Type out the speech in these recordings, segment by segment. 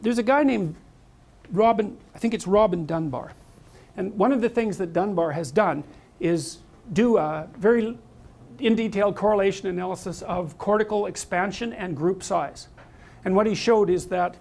there's a guy named Robin, I think it's Robin Dunbar. And one of the things that Dunbar has done is do a very in detailed correlation analysis of cortical expansion and group size. And what he showed is that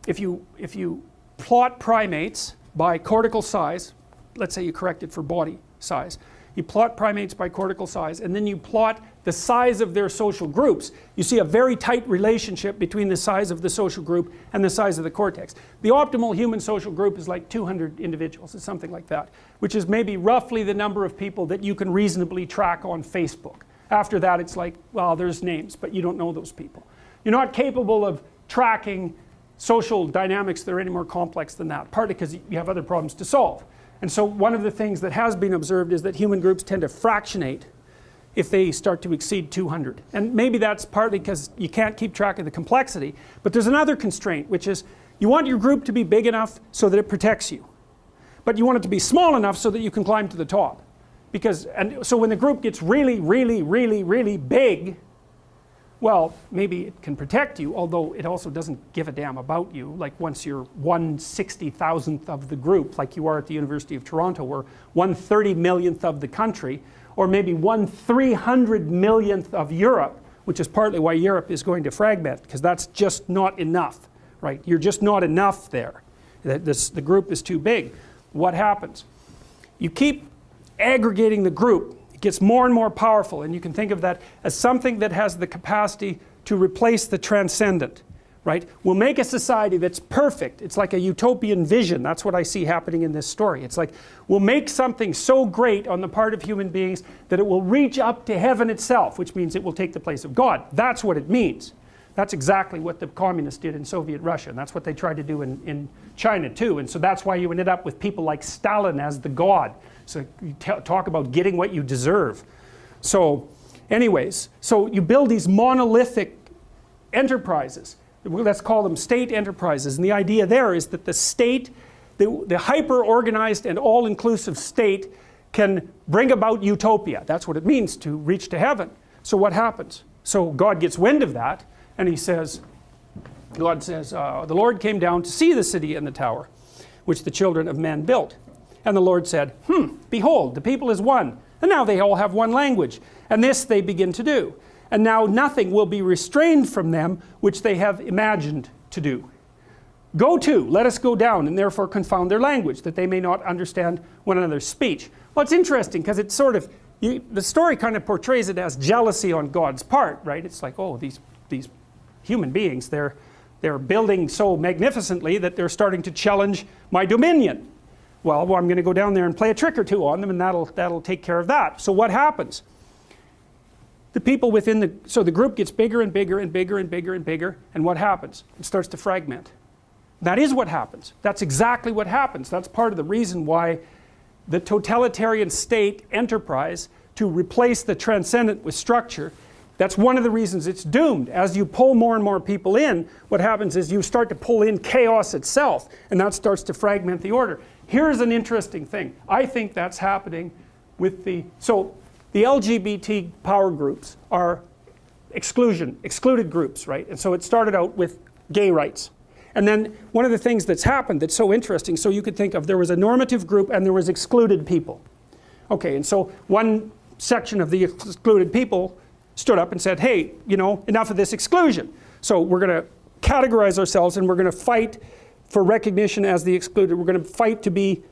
if you plot primates by cortical size, let's say you correct it for body size, you plot primates by cortical size, and then you plot the size of their social groups, you see a very tight relationship between the size of the social group and the size of the cortex. The optimal human social group is like 200 individuals, it's something like that, which is maybe roughly the number of people that you can reasonably track on Facebook. After that it's like, well, there's names, but you don't know those people. You're not capable of tracking social dynamics that are any more complex than that, partly because you have other problems to solve. And so one of the things that has been observed is that human groups tend to fractionate if they start to exceed 200. And maybe that's partly because you can't keep track of the complexity, but there's another constraint, which is you want your group to be big enough so that it protects you. But you want it to be small enough so that you can climb to the top. And so when the group gets really, really, really, really big, well, maybe it can protect you, although it also doesn't give a damn about you. Like once you're 1/60,000th of the group, like you are at the University of Toronto, or 1/30 millionth of the country, or maybe 1/300 millionth of Europe, which is partly why Europe is going to fragment, because that's just not enough, right? You're just not enough there. The group is too big. What happens? You keep aggregating the group. It gets more and more powerful, and you can think of that as something that has the capacity to replace the transcendent, right? We'll make a society that's perfect. It's like a utopian vision. That's what I see happening in this story. It's like we'll make something so great on the part of human beings that it will reach up to heaven itself, which means it will take the place of God. That's what it means. That's exactly what the communists did in Soviet Russia, and that's what they tried to do in China too. And so that's why you ended up with people like Stalin as the god. So you talk about getting what you deserve. So anyways, so you build these monolithic enterprises. Let's call them state enterprises. And the idea there is that the state, the hyper-organized and all-inclusive state can bring about utopia. That's what it means to reach to heaven. So what happens? So God gets wind of that, and he says, God says, the Lord came down to see the city and the tower, which the children of men built. And the Lord said, behold, the people is one, and now they all have one language. And this they begin to do. And now nothing will be restrained from them which they have imagined to do. Go to, let us go down, and therefore confound their language, that they may not understand one another's speech. Well, it's interesting, because it's sort of, the story kind of portrays it as jealousy on God's part, right? It's like, oh, these human beings, they're building so magnificently that they're starting to challenge my dominion. Well, I'm going to go down there and play a trick or two on them, and that'll take care of that. So what happens? The people within so the group gets bigger and bigger and bigger and bigger and bigger, and what happens? It starts to fragment. That is what happens. That's exactly what happens. That's part of the reason why the totalitarian state enterprise to replace the transcendent with structure, that's one of the reasons it's doomed. As you pull more and more people in, what happens is you start to pull in chaos itself, and that starts to fragment the order. Here's an interesting thing. I think that's happening with the LGBT power groups are excluded groups, right? And so it started out with gay rights. And then one of the things that's happened that's so interesting, so you could think of there was a normative group and there was excluded people. Okay, and so one section of the excluded people stood up and said, hey, enough of this exclusion. So we're going to categorize ourselves and we're going to fight for recognition as the excluded. We're going to fight to be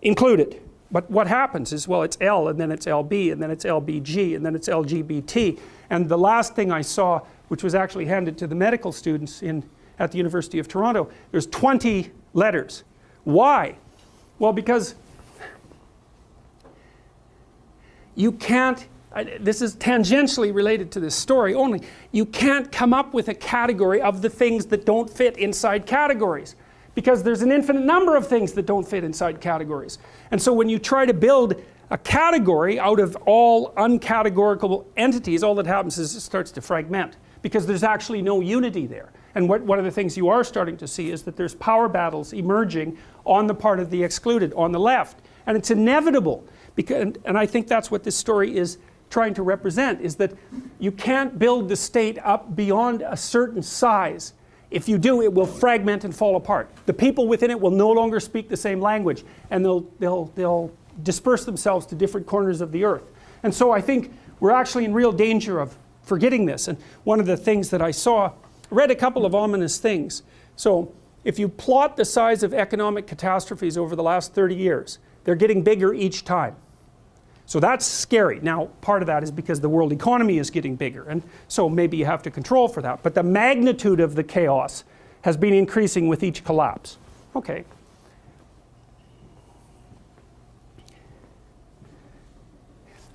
included. But what happens is, well, it's L, and then it's LB, and then it's LBG, and then it's LGBT. And the last thing I saw, which was actually handed to the medical students at the University of Toronto, there's 20 letters. Why? Well, because you can't, this is tangentially related to this story only, you can't come up with a category of the things that don't fit inside categories. Because there's an infinite number of things that don't fit inside categories. And so when you try to build a category out of all uncategorical entities, all that happens is it starts to fragment. Because there's actually no unity there. And one of the things you are starting to see is that there's power battles emerging on the part of the excluded, on the left. And it's inevitable. And I think that's what this story is trying to represent, is that you can't build the state up beyond a certain size If you do, it will fragment and fall apart. The people within it will no longer speak the same language, and they'll disperse themselves to different corners of the earth. And so I think we're actually in real danger of forgetting this. And one of the things that I saw, I read a couple of ominous things. So if you plot the size of economic catastrophes over the last 30 years, they're getting bigger each time. So that's scary. Now, part of that is because the world economy is getting bigger, and so maybe you have to control for that. But the magnitude of the chaos has been increasing with each collapse. Okay.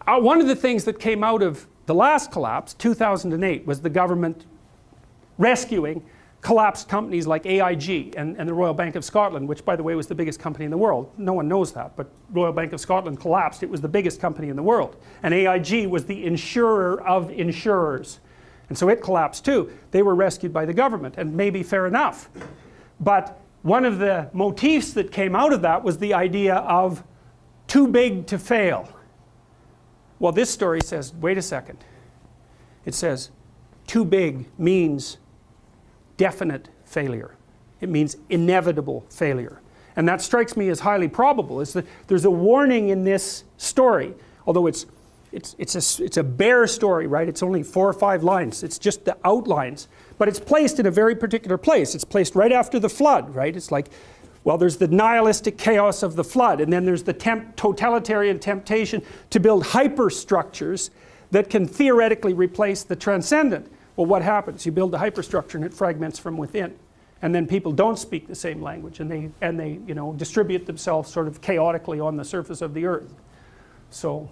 One of the things that came out of the last collapse, 2008, was the government rescuing collapsed companies like AIG and the Royal Bank of Scotland, which, by the way, was the biggest company in the world. No one knows that, but Royal Bank of Scotland collapsed. It was the biggest company in the world. And AIG was the insurer of insurers. And so it collapsed too. They were rescued by the government, and maybe fair enough. But one of the motifs that came out of that was the idea of too big to fail. Well, this story says, wait a second. It says, too big means definite failure. It means inevitable failure. And that strikes me as highly probable. Is that there's a warning in this story, although it's a bare story, right? It's only 4 or 5 lines. It's just the outlines. But it's placed in a very particular place. It's placed right after the flood, right? It's like, well, there's the nihilistic chaos of the flood, and then there's the totalitarian temptation to build hyperstructures that can theoretically replace the transcendent. Well, what happens? You build the hyperstructure and it fragments from within. And then people don't speak the same language, and they distribute themselves sort of chaotically on the surface of the earth. So